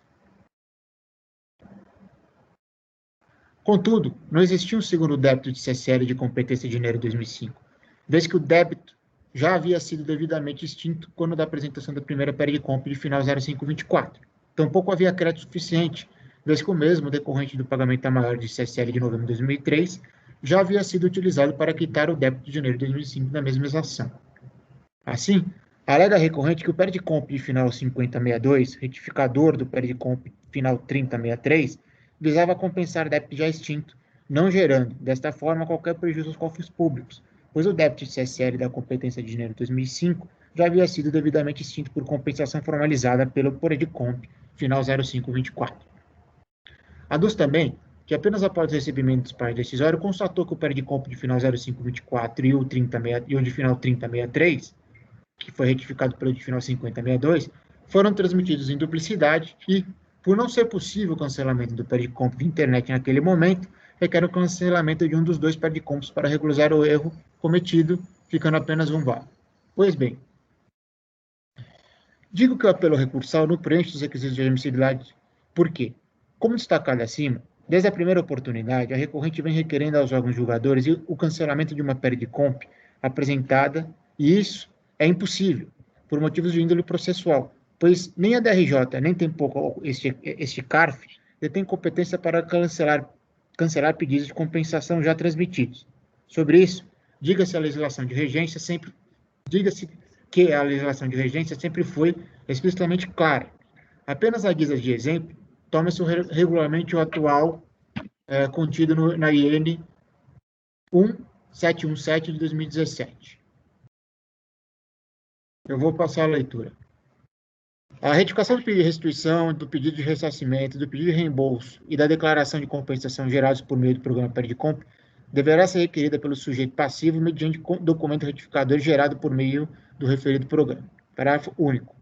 Contudo, não existia um segundo débito de CSL de competência de janeiro de 2005, vez que o débito já havia sido devidamente extinto quando da apresentação da primeira pericomp de final 0524. Tampouco havia crédito suficiente, vez que o mesmo, decorrente do pagamento a maior de CSL de novembro de 2003, já havia sido utilizado para quitar o débito de janeiro de 2005 da mesma exação. Assim, alega a recorrente que o pericomp de final 5062, retificador do pericomp final 3063, visava compensar débito já extinto, não gerando, desta forma, qualquer prejuízo aos cofres públicos, pois o débito de CSL da competência de janeiro de 2005 já havia sido devidamente extinto por compensação formalizada pelo pericomp final 0524. Aduz também que apenas após o recebimento dos pais decisório constatou que o pericomp de final 0524 e o de final 3063, que foi retificado pelo de final 5062, foram transmitidos em duplicidade e, por não ser possível o cancelamento do pericomp de internet naquele momento, requer o cancelamento de um dos 2 pericompos para regularizar o erro cometido, ficando apenas um válido. Pois bem, digo que o apelo recursal não preenche os requisitos de admissibilidade, porque, como destacado acima, desde a primeira oportunidade, a recorrente vem requerendo aos órgãos julgadores o cancelamento de uma pericomp apresentada, e isso é impossível, por motivos de índole processual, pois nem a DRJ, nem tampouco este CARF, detém competência para cancelar pedidos de compensação já transmitidos. Sobre isso, diga-se que a legislação de regência sempre foi explicitamente clara. Apenas a guisa de exemplo, toma-se regularmente o atual contido na IN 1717 de 2017. Eu vou passar a leitura. A retificação do pedido de restituição, do pedido de ressarcimento, do pedido de reembolso e da declaração de compensação gerados por meio do programa Perdicomp deverá ser requerida pelo sujeito passivo mediante documento retificador gerado por meio do referido programa. Parágrafo único.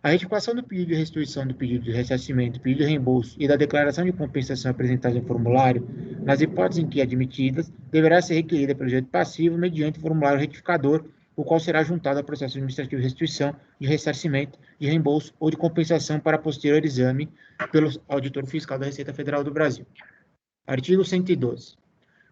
A retificação do pedido de restituição, do pedido de ressarcimento, do pedido de reembolso e da declaração de compensação apresentada em formulário, nas hipóteses em que admitidas, deverá ser requerida pelo sujeito passivo mediante formulário retificador, o qual será juntado ao processo administrativo de restituição, de ressarcimento, de reembolso ou de compensação para posterior exame pelo auditor fiscal da Receita Federal do Brasil. Artigo 112.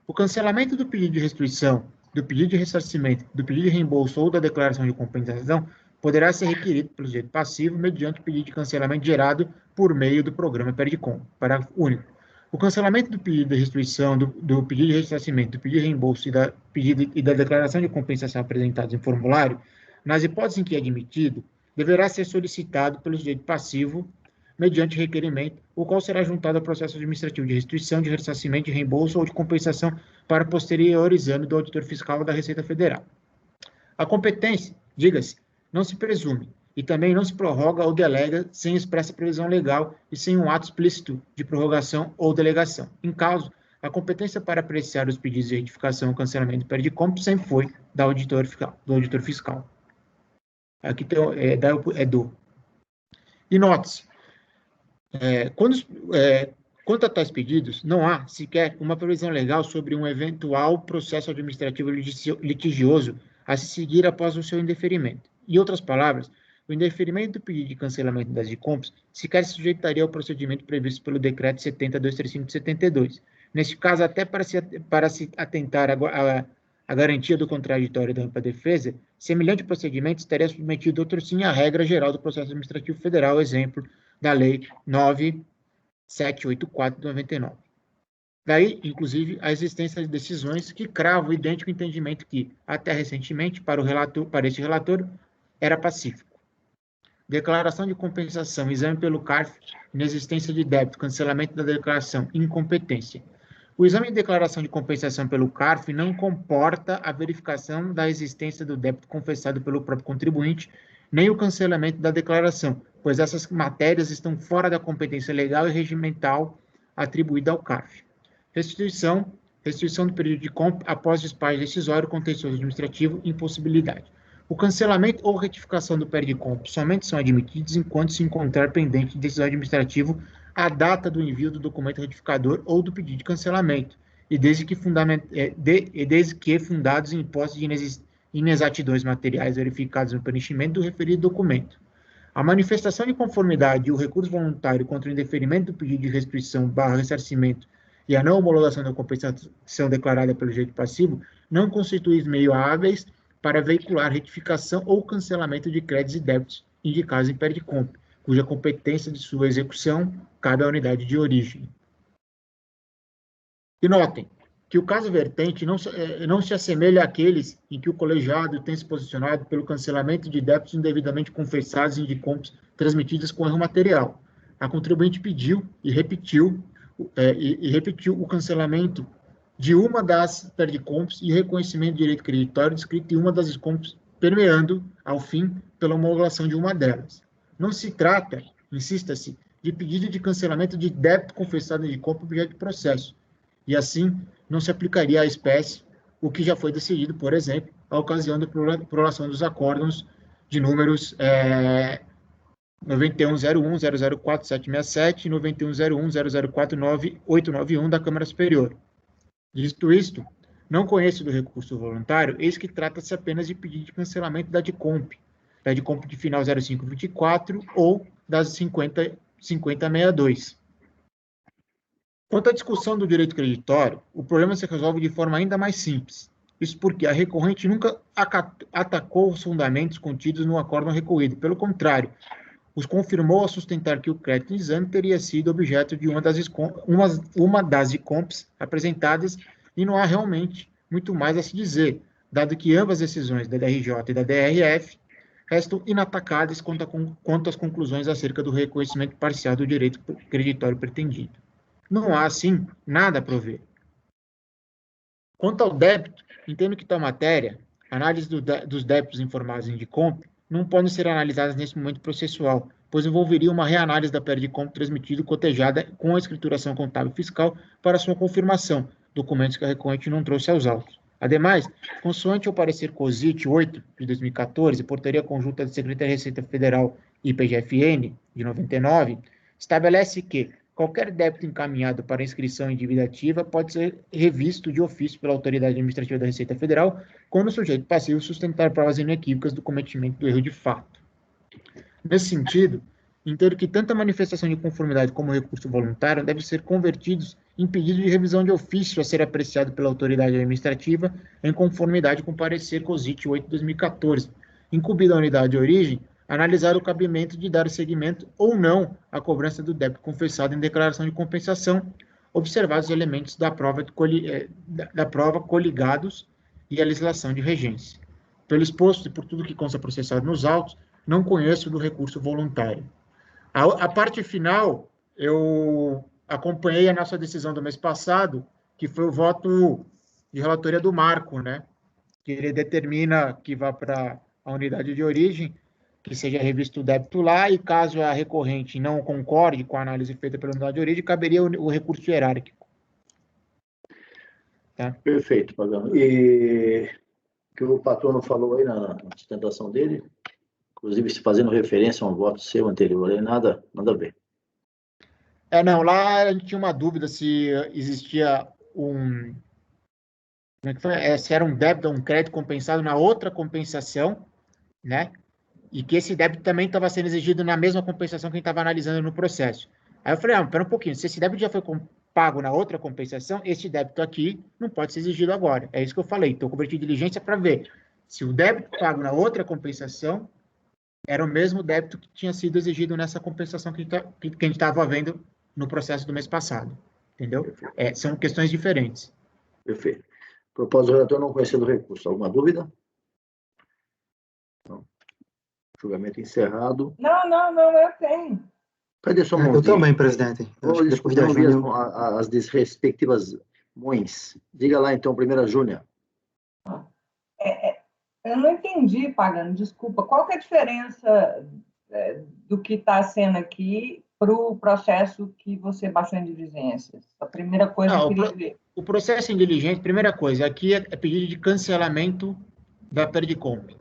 O cancelamento do pedido de restituição, do pedido de ressarcimento, do pedido de reembolso ou da declaração de compensação poderá ser requerido pelo sujeito passivo mediante pedido de cancelamento gerado por meio do programa Perdicomp. Parágrafo único. O cancelamento do pedido de restituição, do pedido de ressarcimento, do pedido de reembolso e da declaração de compensação apresentados em formulário, nas hipóteses em que é admitido, deverá ser solicitado pelo sujeito passivo mediante requerimento, o qual será juntado ao processo administrativo de restituição, de ressarcimento, de reembolso ou de compensação para posterior exame do auditor fiscal da Receita Federal. A competência, diga-se, não se presume e também não se prorroga ou delega sem expressa previsão legal e sem um ato explícito de prorrogação ou delegação. Em caso, a competência para apreciar os pedidos de retificação ou cancelamento do Perdicomp sempre foi do auditor fiscal. Aqui tem, do. E note-se, quanto a tais pedidos, não há sequer uma previsão legal sobre um eventual processo administrativo litigioso a se seguir após o seu indeferimento. Em outras palavras, o indeferimento do pedido de cancelamento das DICOMPs sequer se sujeitaria ao procedimento previsto pelo Decreto 70.235 de 72. Neste caso, até para se atentar à garantia do contraditório da ampla defesa, semelhante procedimento estaria submetido outro sim à regra geral do processo administrativo federal, exemplo da Lei 9.784 de 99. Daí, inclusive, a existência de decisões que cravam o idêntico entendimento que, até recentemente, para este relator, era pacífico. Declaração de compensação, exame pelo CARF, inexistência de débito, cancelamento da declaração, incompetência. O exame de declaração de compensação pelo CARF não comporta a verificação da existência do débito confessado pelo próprio contribuinte, nem o cancelamento da declaração, pois essas matérias estão fora da competência legal e regimental atribuída ao CARF. Restituição do período de compra após despacho decisório, contencioso administrativo, impossibilidade. O cancelamento ou retificação do Perdicomp somente são admitidos enquanto se encontrar pendente de decisão administrativa a data do envio do documento retificador ou do pedido de cancelamento, e desde que fundados em hipótese de inexatidões materiais verificadas no preenchimento do referido documento. A manifestação de conformidade e o recurso voluntário contra o indeferimento do pedido de restituição / ressarcimento e a não homologação da compensação declarada pelo sujeito passivo não constituem meio hábeis para veicular retificação ou cancelamento de créditos e débitos indicados em Perdicomp, cuja competência de sua execução cabe à unidade de origem. E notem que o caso vertente não se assemelha àqueles em que o colegiado tem se posicionado pelo cancelamento de débitos indevidamente confessados em DICOMPs transmitidas com erro material. A contribuinte pediu e repetiu o cancelamento de uma das Perdicomps e reconhecimento de direito creditório descrito em uma das DICOMPs, permeando, ao fim, pela homologação de uma delas. Não se trata, insista-se, de pedido de cancelamento de débito confessado em DICOMP objeto de processo, e assim não se aplicaria à espécie, o que já foi decidido, por exemplo, à ocasião da prolação dos acórdãos de números 9101-004-767 e 9101-004-9891 da Câmara Superior. Visto isto, não conheço do recurso voluntário, eis que trata-se apenas de pedido de cancelamento da DICOMP de final 0524 ou das 5062. Quanto à discussão do direito creditório, o problema se resolve de forma ainda mais simples. Isso porque a recorrente nunca atacou os fundamentos contidos no acórdão recorrido. Pelo contrário, os confirmou a sustentar que o crédito em exame teria sido objeto de uma das DICOMPs apresentadas e não há realmente muito mais a se dizer, dado que ambas as decisões da DRJ e da DRF restam inatacadas quanto às conclusões acerca do reconhecimento parcial do direito creditório pretendido. Não há, assim, nada a prover. Quanto ao débito, entendo que tal matéria, análise dos débitos informados em DICOMP, não podem ser analisadas nesse momento processual, pois envolveria uma reanálise da PERD-COMP transmitida e cotejada com a escrituração contábil fiscal para sua confirmação, documentos que a recorrente não trouxe aos autos. Ademais, consoante o parecer COSIT 8, de 2014, Portaria Conjunta de Secretaria de Receita Federal e PGFN, de 99, estabelece que qualquer débito encaminhado para inscrição em dívida ativa pode ser revisto de ofício pela Autoridade Administrativa da Receita Federal quando o sujeito passivo sustentar provas inequívocas do cometimento do erro de fato. Nesse sentido, entendo que tanto a manifestação de conformidade como o recurso voluntário devem ser convertidos em pedido de revisão de ofício a ser apreciado pela autoridade administrativa em conformidade com o parecer COSIT 8 de 2014, incumbindo a unidade de origem analisar o cabimento de dar seguimento ou não à cobrança do débito confessado em declaração de compensação, observados os elementos da prova coligados e a legislação de regência. Pelo exposto e por tudo que consta processado nos autos, não conheço do recurso voluntário. A parte final, eu acompanhei a nossa decisão do mês passado, que foi o voto de relatoria do Marco, né? Que ele determina que vá para a unidade de origem, que seja revisto o débito lá, e caso a recorrente não concorde com a análise feita pela unidade de origem, caberia o recurso hierárquico. Tá? Perfeito, Pagano. E o que o patrono falou aí na sustentação dele, inclusive se fazendo referência a um voto seu anterior, aí nada a ver. Não, lá a gente tinha uma dúvida se existia um... Como é que foi? Se era um débito ou um crédito compensado na outra compensação, né? E que esse débito também estava sendo exigido na mesma compensação que a gente estava analisando no processo. Aí eu falei, espera um pouquinho, se esse débito já foi pago na outra compensação, esse débito aqui não pode ser exigido agora. É isso que eu falei, estou convertindo diligência para ver se o débito pago na outra compensação era o mesmo débito que tinha sido exigido nessa compensação que a gente estava vendo no processo do mês passado. Entendeu? São questões diferentes. Perfeito. Propósito do relator não conhecendo o recurso. Alguma dúvida? Não. Julgamento encerrado. Não, eu tenho. Cadê sua mão? Eu também, presidente. Vou discutir as respectivas mães. Diga lá, então, primeira Júnia. Eu não entendi, Pagano, desculpa. Qual que é a diferença do que está sendo aqui para o processo que você baixou em diligências? A primeira coisa que eu queria ver. O processo em diligência, primeira coisa, aqui é pedido de cancelamento da PERD-COMP.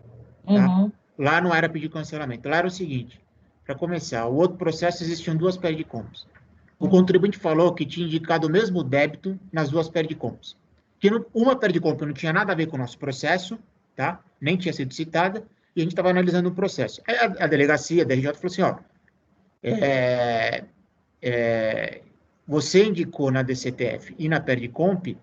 Tá? Uhum. Lá não era pedido de cancelamento. Lá era o seguinte, para começar, o outro processo existiam duas PERD-COMPs. O contribuinte falou que tinha indicado o mesmo débito nas duas PERD-COMPs. Que uma PERD-COMP não tinha nada a ver com o nosso processo, tá? Nem tinha sido citada, e a gente estava analisando o processo. Aí a delegacia, a DRJ, falou assim, você indicou na DCTF e na PERD-COMP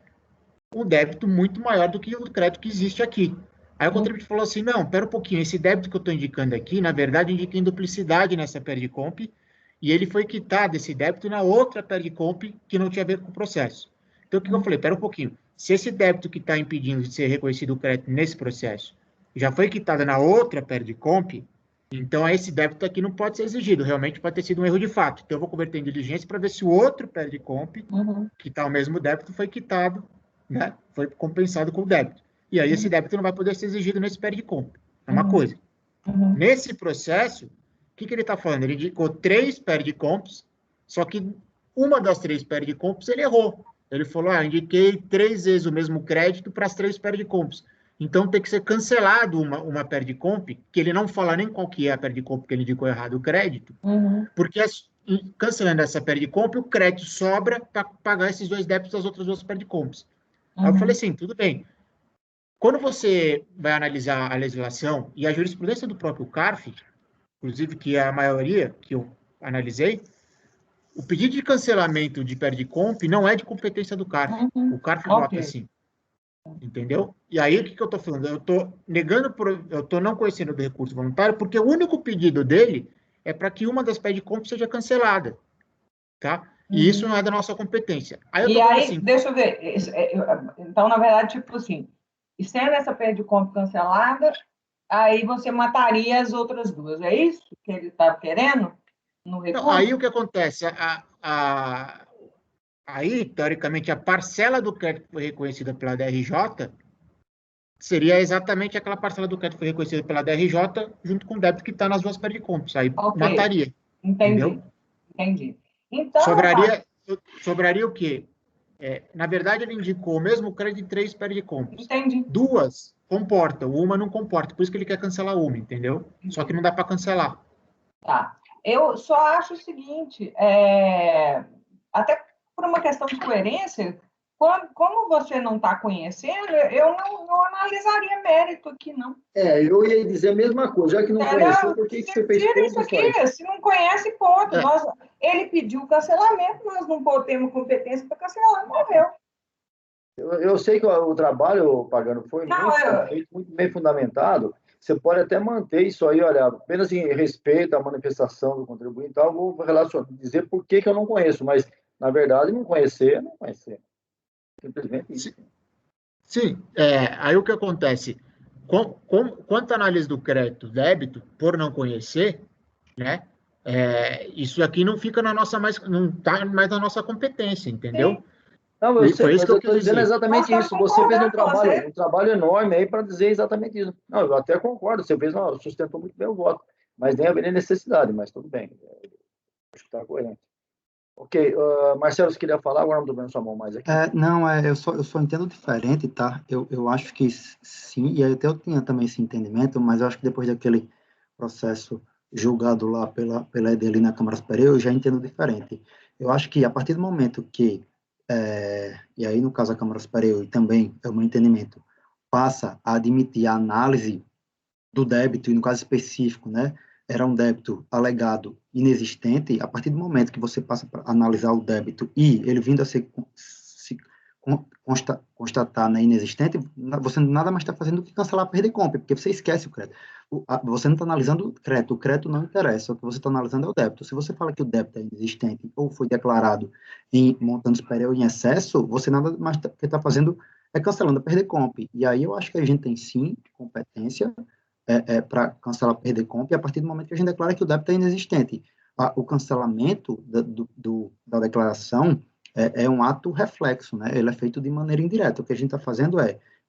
um débito muito maior do que o crédito que existe aqui. Aí o contribuinte falou assim, não, espera um pouquinho, esse débito que eu estou indicando aqui, na verdade, eu indiquei em duplicidade nessa PERD-COMP, e ele foi quitado, esse débito, na outra PERD-COMP, que não tinha a ver com o processo. Então, o que eu falei? Espera um pouquinho, se esse débito que está impedindo de ser reconhecido o crédito nesse processo já foi quitado na outra PERD-COMP, então esse débito aqui não pode ser exigido, realmente pode ter sido um erro de fato. Então, eu vou converter em diligência para ver se o outro PERD-COMP, que está o mesmo débito, foi quitado, né? Foi compensado com o débito. E aí esse débito não vai poder ser exigido nesse PERD-COMP. É uma coisa. Nesse processo, o que ele está falando? Ele indicou 3 PERD-COMPs, só que uma das 3 PERD-COMPs ele errou. Ele falou, indiquei 3 vezes o mesmo crédito para as 3 PERD-COMPs. Então tem que ser cancelado uma PERD-COMP, que ele não fala nem qual que é a PERD-COMP que ele indicou errado o crédito, porque cancelando essa PERD-COMP, o crédito sobra para pagar esses 2 débitos das outras 2 PERD-COMPs. Aí eu falei assim, tudo bem. Quando você vai analisar a legislação e a jurisprudência do próprio CARF, inclusive que é a maioria que eu analisei, o pedido de cancelamento de PERD-COMP não é de competência do CARF. O CARF vota assim. Entendeu? E aí, o que eu estou falando? Eu estou negando, eu estou não conhecendo do recurso voluntário, porque o único pedido dele é para que uma das PERD-COMP seja cancelada. Tá? E isso não é da nossa competência. Aí, assim, deixa eu ver. Então, na verdade, tipo assim, e sendo essa PERD-COMP cancelada, aí você mataria as outras 2. É isso que ele está querendo no recurso? Não, aí o que acontece? Aí, teoricamente, a parcela do crédito que foi reconhecida pela DRJ, seria exatamente aquela parcela do crédito que foi reconhecida pela DRJ, junto com o débito que está nas duas pericompos. Aí mataria. Entendi. Então, Sobraria o quê? Na verdade, ele indicou o mesmo crédito em 3 pericompos. Entendi. 2 comportam, uma não comporta. Por isso que ele quer cancelar uma, entendeu? Só que não dá para cancelar. Tá. Eu só acho o seguinte, até por uma questão de coerência, como você não está conhecendo, eu não analisaria mérito aqui, não. Eu ia dizer a mesma coisa, já que não conheceu, por que você fez tira isso aqui, se não conhece, ponto. Ele pediu o cancelamento, nós não temos competência para cancelar, morreu. Eu sei que o trabalho, Pagano, foi muito bem fundamentado. Você pode até manter isso aí, olha, apenas em respeito à manifestação do contribuinte e tal, vou dizer por que eu não conheço, mas, na verdade, não conhecer. Simplesmente isso. Sim, aí o que acontece? Quanto à análise do crédito débito, por não conhecer, né, isso aqui não fica não está mais na nossa competência, entendeu? Sim. Não, eu sei, mas eu estou dizendo exatamente isso. Você fez um trabalho enorme aí para dizer exatamente isso. Não, eu até concordo, você sustentou muito bem o voto, mas nem haveria necessidade, mas tudo bem. Acho que está coerente. Ok, Marcelo, você queria falar? Agora não estou vendo sua mão mais aqui. Eu só entendo diferente, tá? Eu acho que sim, e até eu tinha também esse entendimento, mas eu acho que depois daquele processo julgado lá pela EDELI na Câmara Superior, eu já entendo diferente. Eu acho que a partir do momento que, e aí no caso a Câmara Superior, e também é o meu entendimento, passa a admitir a análise do débito, e no caso específico, né, era um débito alegado inexistente, a partir do momento que você passa para analisar o débito e ele vindo a se constatar, né, inexistente, você nada mais está fazendo do que cancelar a perda de compra, porque você esquece o crédito. Você não está analisando o crédito não interessa, o que você está analisando é o débito. Se você fala que o débito é inexistente ou foi declarado em montante superior em excesso, você nada mais está fazendo é cancelando a perda de compra. E aí eu acho que a gente tem sim competência para cancelar a perda de compra, e a partir do momento que a gente declara que o débito é inexistente. O cancelamento da declaração é um ato reflexo, né? Ele é feito de maneira indireta. O que a gente está fazendo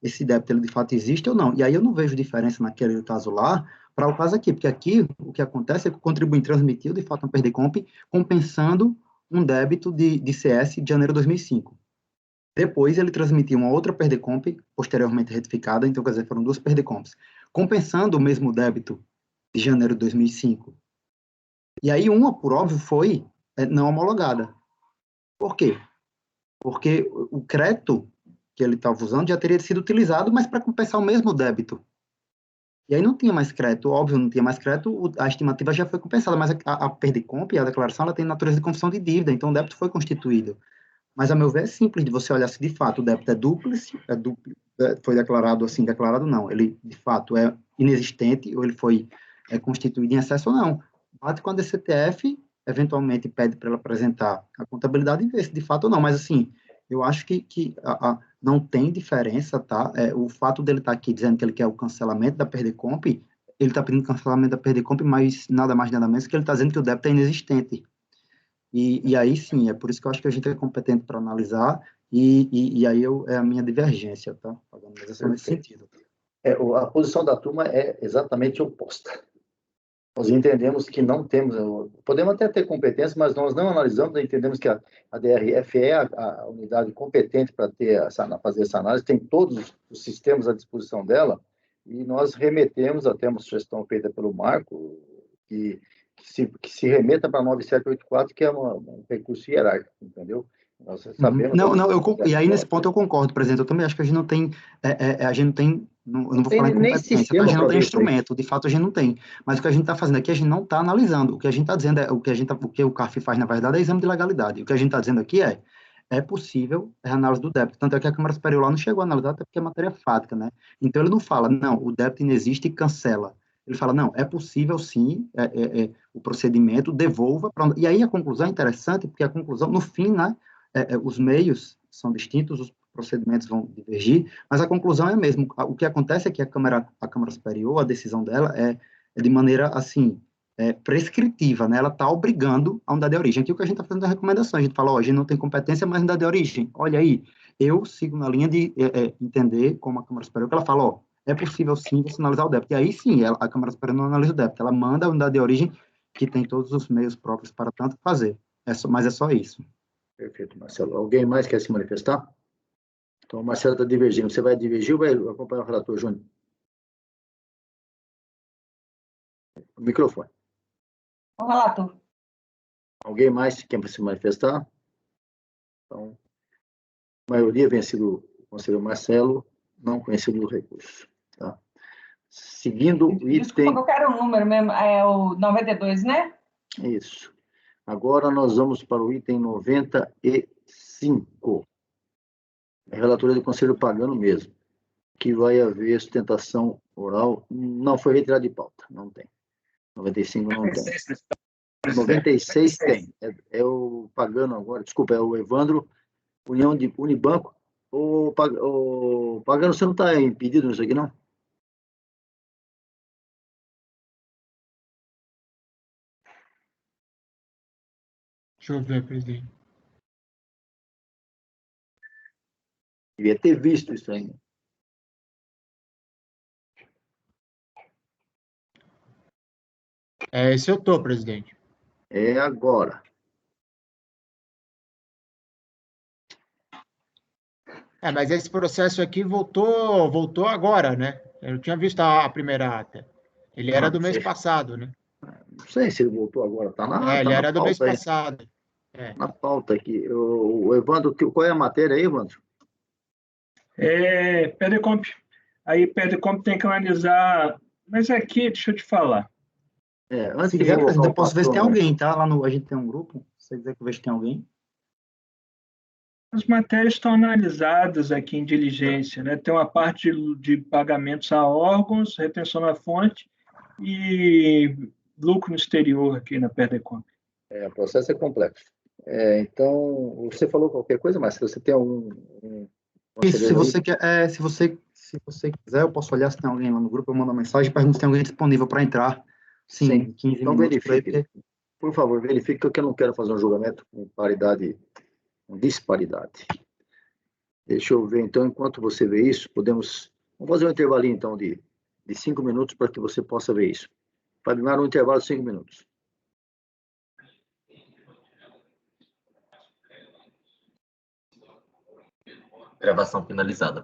esse débito, ele de fato existe ou não? E aí eu não vejo diferença naquele caso lá para o caso aqui, porque aqui o que acontece é que o contribuinte transmitiu, de fato, uma perda de compra, compensando um débito de CS de janeiro de 2005. Depois ele transmitiu uma outra perda de compra, posteriormente retificada, então, quer dizer, foram 2 perda de compras, compensando o mesmo débito de janeiro de 2005. E aí uma, por óbvio, foi não homologada. Por quê? Porque o crédito que ele estava usando já teria sido utilizado, mas para compensar o mesmo débito. E aí não tinha mais crédito, óbvio, não tinha mais crédito, a estimativa já foi compensada, mas a perda de compra e a declaração ela tem natureza de confissão de dívida, então o débito foi constituído. Mas, a meu ver, é simples de você olhar se de fato o débito é dúplice, foi declarado assim, declarado não, ele de fato é inexistente, ou ele foi constituído em excesso ou não. Bate com a DCTF, eventualmente pede para ela apresentar a contabilidade e ver se de fato ou não, mas assim, eu acho que não tem diferença, tá? O fato dele estar aqui dizendo que ele quer o cancelamento da perda de compra, ele está pedindo cancelamento da perda de compra, mas nada mais nada menos que ele está dizendo que o débito é inexistente. E aí sim, é por isso que eu acho que a gente é competente para analisar, e aí é a minha divergência, tá? Mas é só nesse sentido. A posição da turma é exatamente oposta. Nós entendemos que não temos, podemos até ter competência, mas nós não analisamos, entendemos que a DRF é a unidade competente para fazer essa análise, tem todos os sistemas à disposição dela, e nós remetemos até uma sugestão feita pelo Marco, que se remeta para 9784, que é um recurso hierárquico, entendeu? Nós sabemos... E aí nesse ponto eu concordo, presidente, eu também acho que a gente não tem, eu não vou falar em competência, a gente não tem instrumento, de fato a gente não tem, mas o que a gente está fazendo aqui, a gente não está analisando, o que a gente está dizendo o que o CARF faz, na verdade, é exame de legalidade, o que a gente está dizendo aqui é possível a análise do débito, tanto é que a Câmara Superior lá não chegou a analisar, até porque é matéria fática, né? Então ele não fala, não, o débito inexiste e cancela. Ele fala, não, é possível sim, o procedimento, devolva, e aí a conclusão é interessante, porque a conclusão, no fim, né, os meios são distintos, os procedimentos vão divergir, mas a conclusão é a mesma. O que acontece é que a Câmara Superior, a decisão dela é de maneira, assim, prescritiva, né? Ela está obrigando a unidade de origem. Aqui o que a gente está fazendo é recomendação, a gente fala, a gente não tem competência, mas unidade de origem, olha aí, Eu sigo na linha de entender como a Câmara Superior, que ela fala, ó, é possível sim você analisar o débito. E aí sim, a Câmara Superior não analisa o débito, ela manda a unidade de origem, que tem todos os meios próprios para tanto fazer. Mas é só isso. Perfeito, Marcelo. Alguém mais quer se manifestar? Então, o Marcelo está divergindo. Você vai divergir ou vai acompanhar o relator, Júnior? O microfone. O relator. Alguém mais quer se manifestar? Então, a maioria vencido o conselheiro Marcelo, não conhecido o recurso. Tá? Seguindo o item... Desculpa, eu quero o número mesmo, é o 92, né? Isso. Agora nós vamos para o item 95. A relatoria do Conselho pagando mesmo, que vai haver sustentação oral. Não foi retirado de pauta, não tem. 95 não tem. 96 tem. É o pagando agora, desculpa, é o Evandro, União de Unibanco. O pagando, você não está impedido nisso aqui, não? Deixa eu ver, presidente. Devia ter visto isso aí. Esse eu tô, presidente. É agora. Mas esse processo aqui voltou agora, né? Eu tinha visto a primeira ata. Ele era do mês passado, né? Não sei se ele voltou agora. Está na, Ele tá era do mês pauta aí. passado. Na pauta aqui. O Evandro, qual é a matéria aí, Evandro? PEDECOMP. Aí PEDECOMP tem que analisar, mas aqui, deixa eu te falar. Antes se de quiser, presidente, eu posso ver se tem patrão, alguém, tá? A gente tem um grupo, se você quiser que eu veja se tem alguém. As matérias estão analisadas aqui em diligência, né? Tem uma parte de pagamentos a órgãos, retenção na fonte e lucro no exterior aqui na PEDECOMP. O processo é complexo. Então, você falou qualquer coisa, mas se você tem Isso, se você quiser, eu posso olhar se tem alguém lá no grupo, eu mando uma mensagem, pergunto se tem alguém disponível para entrar. Sim, 15 então minutos. verifique. Por favor, verifique, porque eu não quero fazer um julgamento com disparidade. Deixa eu ver, então, enquanto você vê isso, vamos fazer um intervalinho, então, de 5 minutos para que você possa ver isso. Vai dar um intervalo de 5 minutos. Gravação finalizada.